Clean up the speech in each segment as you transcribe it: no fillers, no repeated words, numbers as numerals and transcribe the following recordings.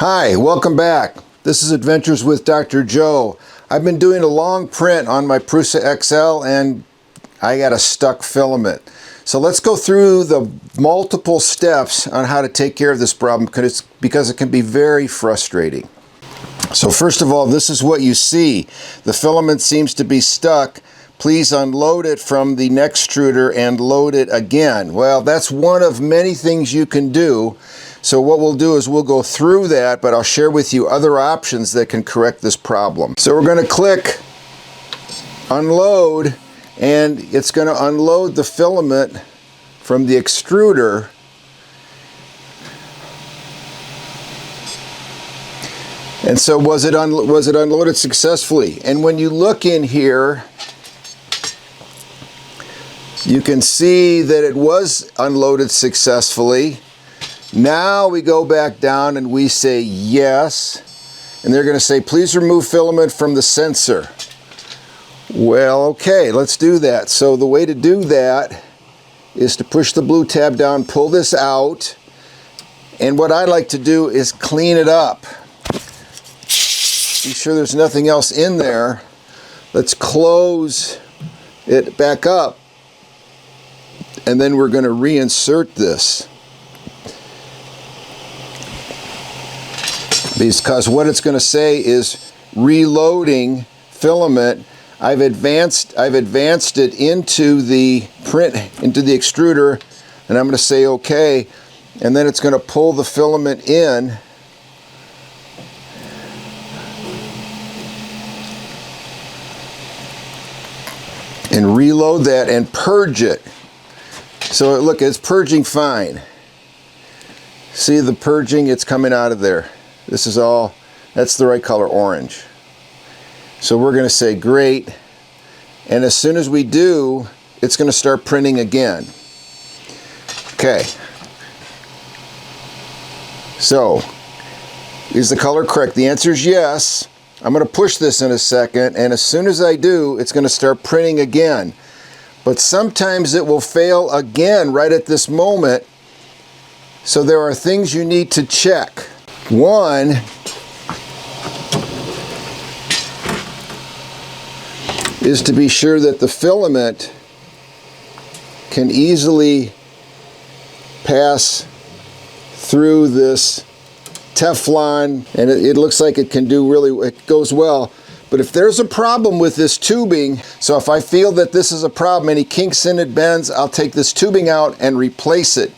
Hi, welcome back. This is Adventures with Dr. Joe. I've been doing a long print on my PRUSA XL and I got a stuck filament. So let's go through the multiple steps on how to take care of this problem because it can be very frustrating. So first of all, this is what you see. The filament seems to be stuck. Please unload it from the Extruder and load it again. Well, that's one of many things you can do. So what we'll do is we'll go through that, but I'll share with you other options that can correct this problem. So we're going to click unload, and it's going to unload the filament from the extruder. And so was it unloaded successfully? And when you look in here, you can see that it was unloaded successfully. Now we go back down and we say yes, and they're going to say please remove filament from the sensor. Well, okay, let's do that. So the way to do that is to push the blue tab down, pull this out, and what I like to do is clean it up. Be sure there's nothing else in there. Let's close it back up, and then we're going to reinsert this. Because what it's going to say is reloading filament. I've advanced it into the extruder, and I'm going to say okay, and then it's going to pull the filament in and reload that and purge it. So look, it's purging fine. See the purging? It's coming out of there. This is all, that's the right color, orange. So we're going to say great, and as soon as we do, it's going to start printing again. Okay. So, is the color correct? The answer is yes. I'm going to push this in a second, and as soon as I do, it's going to start printing again. But sometimes it will fail again right at this moment. So there are things you need to check. One is to be sure that the filament can easily pass through this Teflon, and it looks like it can do really, it goes well. But if there's a problem with this tubing, so if I feel that this is a problem, any kinks in it, bends, I'll take this tubing out and replace it.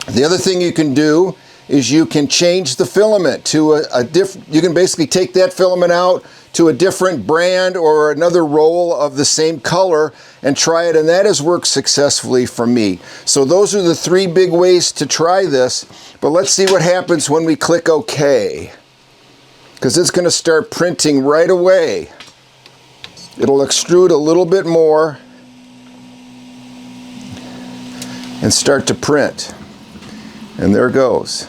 The other thing you can do is you can change the filament to a different, you can basically take that filament out to a different brand or another roll of the same color and try it, and that has worked successfully for me. So those are the three big ways to try this, but let's see what happens when we click OK, because it's going to start printing right away. It'll extrude a little bit more and start to print, and there it goes.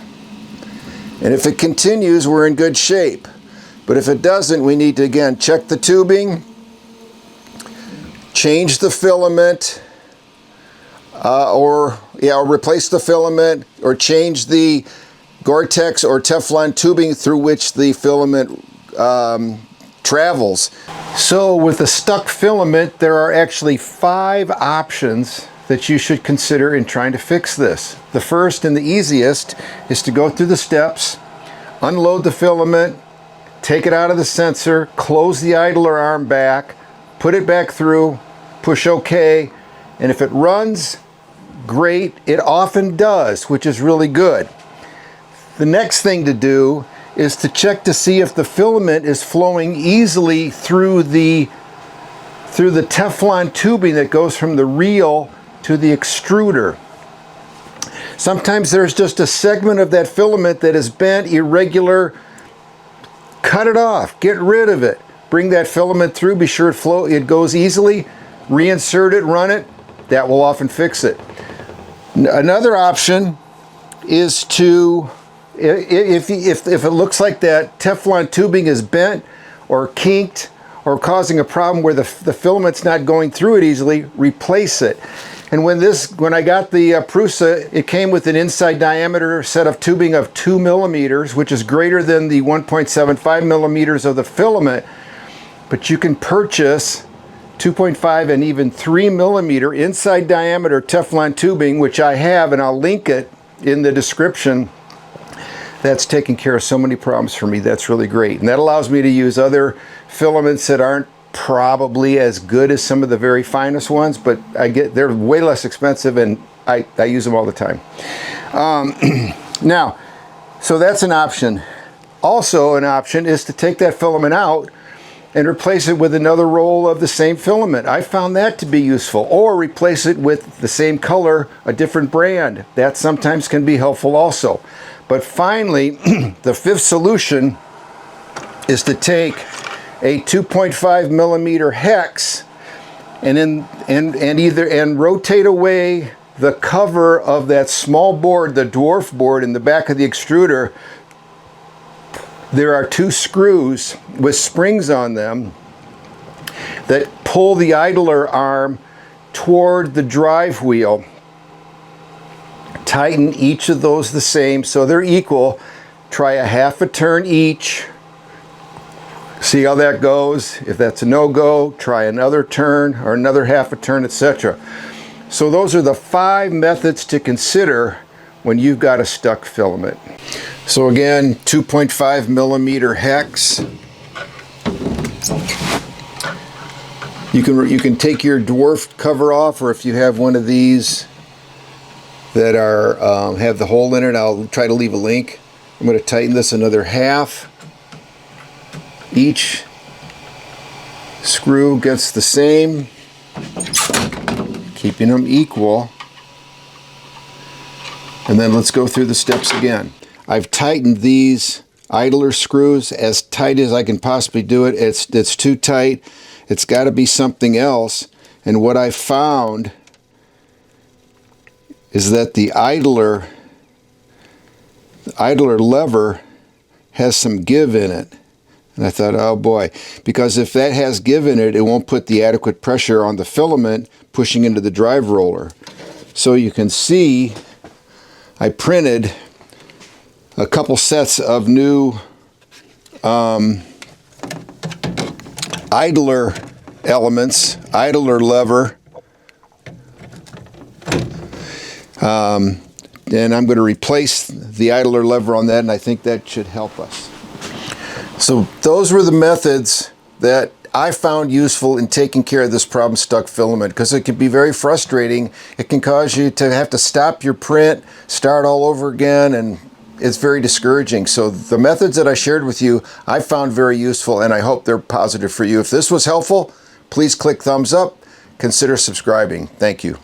And if it continues, we're in good shape. But if it doesn't, we need to again check the tubing, change the filament, or replace the filament, or change the Gore-Tex or Teflon tubing through which the filament travels. So with a stuck filament, there are actually 5 options that you should consider in trying to fix this. The first and the easiest is to go through the steps, unload the filament, take it out of the sensor, close the idler arm back, put it back through, push OK, and if it runs, great. It often does, which is really good. The next thing to do is to check to see if the filament is flowing easily through the Teflon tubing that goes from the reel to the extruder. Sometimes there's just a segment of that filament that is bent, irregular. Cut it off, get rid of it. Bring that filament through, be sure it goes easily, reinsert it, run it. That will often fix it. Another option is to, if it looks like that Teflon tubing is bent or kinked or causing a problem where the filament's not going through it easily, replace it. And when I got the PRUSA, it came with an inside diameter set of tubing of 2 millimeters, which is greater than the 1.75 millimeters of the filament. But you can purchase 2.5 and even 3 millimeter inside diameter Teflon tubing, which I have, and I'll link it in the description. That's taken care of so many problems for me. That's really great. And that allows me to use other filaments that aren't probably as good as some of the very finest ones, but they're way less expensive, and I use them all the time. Now, so that's an option. Also an option is to take that filament out and replace it with another roll of the same filament. I found that to be useful. Or replace it with the same color, a different brand. That sometimes can be helpful also. But finally, the fifth solution is to take a 2.5 millimeter hex and rotate away the cover of that small board, the dwarf board in the back of the extruder. There are 2 screws with springs on them that pull the idler arm toward the drive wheel. Tighten each of those the same so they're equal. Try a half a turn each. See how that goes. If that's a no-go, try another turn or another half a turn, etc. So those are the 5 methods to consider when you've got a stuck filament. So again, 2.5 millimeter hex. You can take your dwarf cover off, or if you have one of these that are have the hole in it, I'll try to leave a link. I'm going to tighten this another half. Each screw gets the same, keeping them equal. And then let's go through the steps again. I've tightened these idler screws as tight as I can possibly do it. It's too tight. It's got to be something else. And what I found is that the idler lever has some give in it. And I thought, oh boy, because if that has give in it, it won't put the adequate pressure on the filament pushing into the drive roller. So you can see I printed a couple sets of new idler elements, idler lever, and I'm going to replace the idler lever on that, and I think that should help us. So those were the methods that I found useful in taking care of this problem stuck filament, because it can be very frustrating. It can cause you to have to stop your print, start all over again, and it's very discouraging. So the methods that I shared with you, I found very useful, and I hope they're positive for you. If this was helpful, please click thumbs up. Consider subscribing. Thank you.